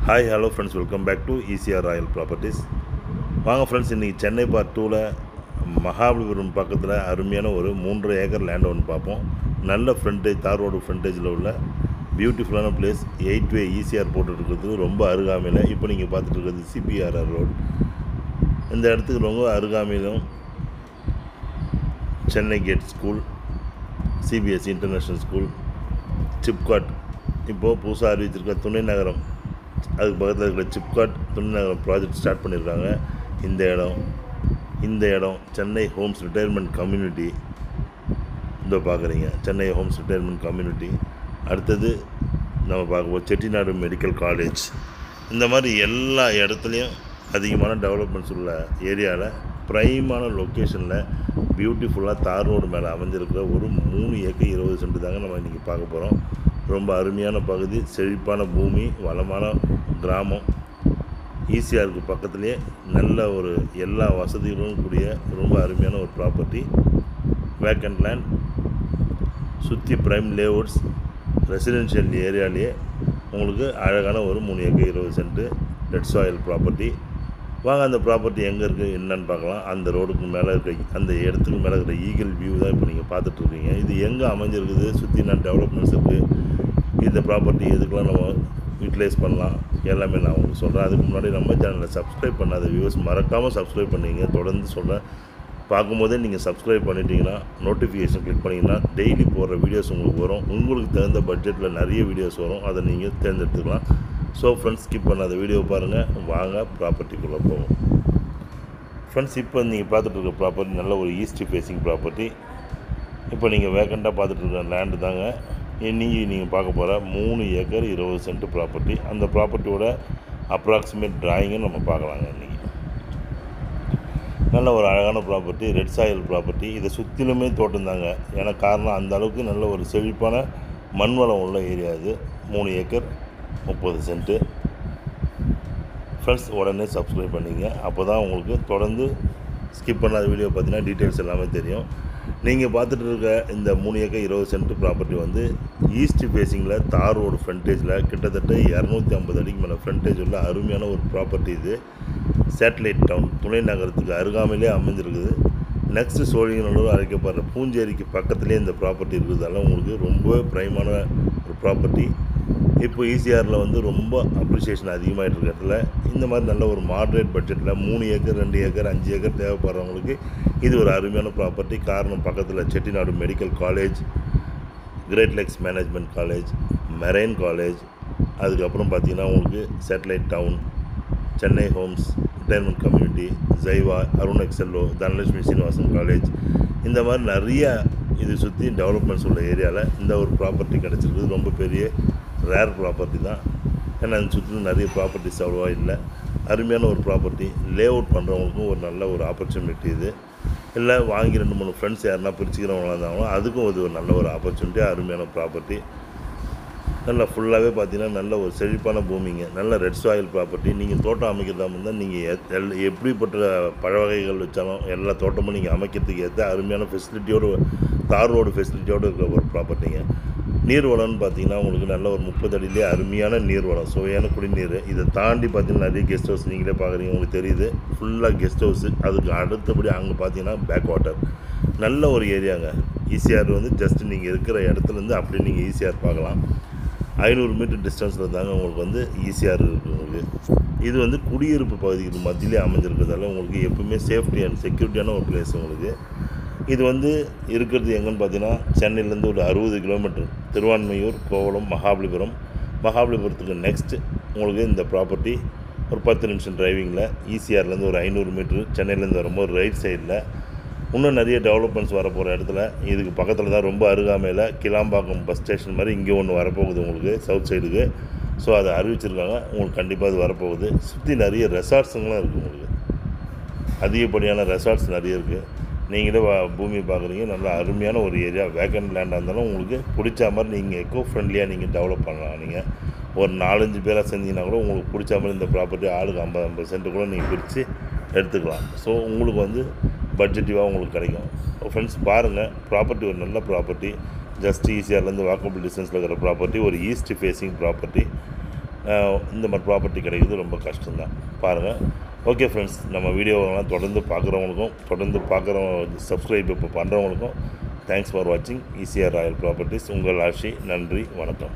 Hi, hello friends, welcome back to ECR Royal Properties. வாங்க friends, இன்றைக்கி Chennai part 2ல் மகாபலிபுரம் பக்கத்தில் அருமையான ஒரு 3 ஏக்கர் லேண்ட் ஒன்று பார்ப்போம். நல்ல ஃப்ரண்டேஜ், தார் ரோடு ஃப்ரண்டேஜில் உள்ள பியூட்டிஃபுல்லான பிளேஸ். 8-வே ஈசிஆர் போட்டுருக்கிறது ரொம்ப அருகாமையில். இப்போ நீங்கள் பார்த்துட்டு இருக்கிறது சிபிஆர்ஆர் ரோடு. இந்த இடத்துக்கு ரொம்ப அருகாமையிலும் Chennai gate school, CBSE international school, SIPCOT, இப்போது புதுசாக அறிவிச்சிருக்க துணை நகரம், அதுக்கு பக்கத்தில் இருக்கிற சிப்காட் துணை நகரம் ப்ராஜெக்ட் ஸ்டார்ட் பண்ணியிருக்காங்க. இந்த இடம் சென்னை ஹோம்ஸ் ரிட்டையர்மெண்ட் கம்யூனிட்டி. இந்த பார்க்குறீங்க சென்னை ஹோம்ஸ் ரிட்டையர்மெண்ட் கம்யூனிட்டி. அடுத்தது நம்ம பார்க்கும்போது செட்டிநாடு மெடிக்கல் காலேஜ். இந்த மாதிரி எல்லா இடத்துலையும் அதிகமான டெவலப்மெண்ட்ஸ் உள்ள ஏரியாவில் ப்ரைமான லொக்கேஷனில் பியூட்டிஃபுல்லாக தார் ரோடு மேலே அமைஞ்சிருக்கிற ஒரு 3 ஏக்கர் 20 சென்ட் தாங்க நம்ம இன்றைக்கி பார்க்க போகிறோம். ரொம்ப அருமையான பகுதி, செழிப்பான பூமி, வளமான கிராமம். ஈசிஆருக்கு பக்கத்துலேயே நல்ல ஒரு எல்லா வசதிகளும் கூடிய ரொம்ப அருமையான ஒரு ப்ராப்பர்ட்டி. வேக்கண்ட் லேண்ட், சுற்றி ப்ரைம் லேஅவுட்ஸ், ரெசிடென்ஷியல் ஏரியாலேயே உங்களுக்கு அழகான ஒரு 3 acre 20 cent red soil property. வாங்க அந்த ப்ராப்பர்ட்டி எங்கே இருக்குது என்னன்னு பார்க்கலாம். அந்த ரோடுக்கு மேலே இருக்க, அந்த இடத்துக்கு மேலே இருக்கிற ஈகிள் வியூ தான் இப்போ நீங்கள் பார்த்துட்ருக்கீங்க. இது எங்கே அமைஞ்சிருக்குது, சுற்றி நான் டெவலப்மெண்ட்ஸ் இருக்குது, இந்த ப்ராப்பர்ட்டி எதுக்கெலாம் நம்ம யூட்டிலைஸ் பண்ணலாம் எல்லாமே நான் உங்களுக்கு சொல்கிறேன். அதுக்கு முன்னாடி நம்ம சேனலில் சப்ஸ்கிரைப் பண்ணாத வியூவர்ஸ் மறக்காமல் சப்ஸ்கிரைப் பண்ணிங்க. தொடர்ந்து சொல்கிறேன், பார்க்கும்போதே நீங்கள் சப்ஸ்கிரைப் பண்ணிட்டீங்கன்னா, நோட்டிஃபிகேஷன் கிளிக் பண்ணிங்கன்னா டெய்லி போடுற வீடியோஸ் உங்களுக்கு வரும். உங்களுக்கு தகுந்த பட்ஜெட்டில் நிறைய வீடியோஸ் வரும், அதை நீங்கள் தேர்ந்தெடுத்துக்கலாம். ஸோ ஃப்ரெண்ட்ஸ், ஸ்கிப் பண்ணாத வீடியோ பாருங்கள். வாங்க ப்ராப்பர்ட்டிக்குள்ளே போவோம். ஃப்ரெண்ட்ஸ், இப்போ நீங்கள் பார்த்துட்டு இருக்க ப்ராப்பர்ட்டி நல்ல ஒரு ஈஸ்ட் ஃபேஸிங் ப்ராப்பர்ட்டி. இப்போ நீங்கள் வேக்கண்ட்டாக பார்த்துட்டு இருக்க லேண்டு தாங்க நீங்கள் பார்க்க போகிற 3 ஏக்கர் 20 சென்ட் ப்ராப்பர்ட்டி. அந்த ப்ராப்பர்ட்டியோட அப்ராக்சிமேட் ட்ராயிங்கை நம்ம பார்க்கலாங்க. இன்றைக்கி நல்ல ஒரு அழகான ப்ராப்பர்ட்டி, ரெட் சாயில் ப்ராப்பர்ட்டி. இதை சுற்றிலுமே தோட்டம் தாங்க. ஏன்னா காரணம், அந்த அளவுக்கு நல்ல ஒரு செழிப்பான மண் வளம் உள்ள ஏரியா இது. 3 ஏக்கர் 30 சென்ட்டு. ஃப்ரெண்ட்ஸ், உடனே சப்ஸ்கிரைப் பண்ணிங்க. அப்போ தான் உங்களுக்கு தொடர்ந்து ஸ்கிப் பண்ணாத வீடியோ பார்த்தீங்கன்னா டீட்டெயில்ஸ் எல்லாமே தெரியும். நீங்கள் பார்த்துட்டு இருக்க இந்த 3 ஏக்கர் 20 சென்ட் ப்ராப்பர்ட்டி வந்து ஈஸ்ட் ஃபேஸிங்கில் தார் ரோடு ஃப்ரண்டேஜில் கிட்டத்தட்ட 250 அடிக்கு மேலே ஃப்ரண்டேஜ் உள்ள அருமையான ஒரு ப்ராப்பர்ட்டி. இது சேட்டலைட் டவுன் துணை நகரத்துக்கு அருகாமையிலே அமைஞ்சிருக்குது. நெக்ஸ்ட்டு சோழிங்கநல்லூர் அழைக்கப்படுற பூஞ்சேரிக்கு பக்கத்துலேயே இந்த ப்ராப்பர்ட்டி இருக்கிறதால உங்களுக்கு ரொம்ப ப்ரைமான ஒரு ப்ராப்பர்ட்டி. இப்போ ஈசிஆரில் வந்து ரொம்ப அப்ரிசியேஷன் அதிகமாகிட்டு இருக்கிறதுல இந்த மாதிரி நல்ல ஒரு மாட்ரேட் பட்ஜெட்டில் 3 ஏக்கர் 2 ஏக்கர் 5 ஏக்கர் தேவைப்படுறவங்களுக்கு இது ஒரு அருமையான ப்ராப்பர்ட்டி. காரணம், பக்கத்தில் Chettinad medical college, great lakes management college, marine college, அதுக்கப்புறம் பார்த்திங்கன்னா உங்களுக்கு satellite town, Chennai homes retirement community, ஜைவா, அருண் எக்ஸெல்லோ, தனலட்சுமி சீனிவாசன் காலேஜ், இந்த மாதிரி நிறைய இது சுற்றி டெவலப்மெண்ட்ஸ் உள்ள ஏரியாவில் இந்த ஒரு ப்ராப்பர்ட்டி கிடச்சிருக்குது. ரொம்ப பெரிய ரேர் ப்ராப்பர்ட்டி தான். ஏன்னா அந்த சுற்றிலும் நிறைய ப்ராப்பர்ட்டிஸ் அவ்வளோவா இல்லை. அருமையான ஒரு ப்ராப்பர்ட்டி. லே அவுட் பண்ணுறவங்களுக்கும் ஒரு நல்ல ஒரு ஆப்பர்ச்சுனிட்டி இது. இல்லை வாங்கி 2-3 ஃப்ரெண்ட்ஸ் யாருன்னா பிரிச்சுக்கிறவங்களா இருந்தாங்களோ அதுக்கும் இது ஒரு நல்ல ஒரு ஆப்பர்ச்சுனிட்டி. அருமையான ப்ராப்பர்ட்டி. நல்லா ஃபுல்லாகவே பார்த்தீங்கன்னா நல்ல ஒரு செழிப்பான பூமிங்க. நல்ல ரெட் சாயில் ப்ராப்பர்ட்டி. நீங்கள் தோட்டம் அமைக்கிறதா இருந்தால் நீங்கள் எப்படிப்பட்ட பழ வகைகள் வச்சாலும் எல்லா தோட்டமும் நீங்கள் அமைக்கிறதுக்கு ஏற்ற அருமையான ஃபெசிலிட்டியோடு, தார் ரோடு ஃபெசிலிட்டியோடு இருக்கிற ஒரு ப்ராப்பர்ட்டிங்க. நீர்வளம்னு பார்த்தீங்கன்னா உங்களுக்கு நல்ல ஒரு 30 அடியிலே அருமையான நீர்வளம், சுவையான குடிநீர். இதை தாண்டி பார்த்தீங்கன்னா நிறைய கெஸ்ட் ஹவுஸ் நீங்களே பார்க்குறீங்க, உங்களுக்கு தெரியுது. ஃபுல்லாக கெஸ்ட் ஹவுஸு. அதுக்கு அடுத்தபடி அங்கே பார்த்தீங்கன்னா பேக் வாட்டர். நல்ல ஒரு ஏரியாங்க. ஈசிஆர் வந்து ஜஸ்ட் நீங்கள் இருக்கிற இடத்துலேருந்து அப்படியே நீங்கள் ஈசிஆர் பார்க்கலாம். 500 மீட்டர் டிஸ்டன்ஸில் தாங்க உங்களுக்கு வந்து ஈசிஆர் இருக்குது. உங்களுக்கு இது வந்து குடியிருப்பு பகுதிக்கு மத்தியிலே அமைஞ்சிருக்கிறதால உங்களுக்கு எப்பவுமே சேஃப்டி அண்ட் செக்யூரிட்டியான ஒரு பிளேஸ். உங்களுக்கு இது வந்து இருக்கிறது எங்கன்னு பார்த்தீங்கன்னா சென்னையிலேருந்து ஒரு 60 கிலோமீட்டர், திருவான்மையூர், கோவளம், மகாபலிபுரத்துக்கு நெக்ஸ்ட்டு உங்களுக்கு இந்த ப்ராப்பர்ட்டி ஒரு 10 நிமிஷம் டிரைவிங்கில். ஈசிஆர்லேருந்து ஒரு 500 மீட்ரு, சென்னையிலேருந்து வரும்போது ரைட் சைடில். இன்னும் நிறைய டெவலப்மெண்ட்ஸ் வரப்போகிற இடத்துல இதுக்கு பக்கத்தில் தான், ரொம்ப அருகாமையில் கிளாம்பாக்கம் பஸ் ஸ்டேஷன் மாதிரி இங்கே ஒன்று வரப்போகுது உங்களுக்கு சவுத் சைடுக்கு. ஸோ அதை அறிவிச்சிருக்காங்க. உங்களுக்கு கண்டிப்பாக அது வரப்போகுது. சுற்றி நிறைய ரெசார்ட்ஸுங்களாம் இருக்குது. உங்களுக்கு அதிகப்படியான ரெசார்ட்ஸ் நிறைய இருக்குது. நீங்களே பூமி பார்க்குறீங்க. நல்லா அருமையான ஒரு ஏரியா. வேக்கண்ட் லேண்டாக இருந்தாலும் உங்களுக்கு பிடிச்ச மாதிரி நீங்கள் எக்கோ ஃப்ரெண்ட்லியாக நீங்கள் டெவலப் பண்ணலாம். நீங்கள் ஒரு 4-5 பேராக செஞ்சீங்கன்னா கூட உங்களுக்கு பிடிச்ச மாதிரி இந்த ப்ராப்பர்ட்டி ஆளுக்கு 50 சென்ட் கூட நீங்கள் பிரித்து எடுத்துக்கலாம். ஸோ உங்களுக்கு வந்து பட்ஜெட்டிவாக உங்களுக்கு கிடைக்கும். ஃப்ரெண்ட்ஸ் பாருங்கள், ப்ராப்பர்ட்டி ஒரு நல்ல ப்ராப்பர்ட்டி. ஜஸ்ட் ஈசிஆர்லேருந்து வாக்கபிள் டிஸ்டன்ஸில் இருக்கிற ப்ராப்பர்ட்டி. ஒரு ஈஸ்ட் ஃபேஸிங் ப்ராப்பர்ட்டி. இந்த மாதிரி ப்ராப்பர்ட்டி கிடைக்கிறது ரொம்ப கஷ்டம்தான். பாருங்கள். ஓகே ஃப்ரெண்ட்ஸ், நம்ம வீடியோவெல்லாம் தொடர்ந்து பார்க்குறவங்களுக்கும் சப்ஸ்கிரைப் இப்போ பண்ணுறவங்களுக்கும் தேங்க்ஸ் ஃபார் வாட்சிங். ECR Royal properties. உங்கள் ஆஷி. நன்றி, வணக்கம்.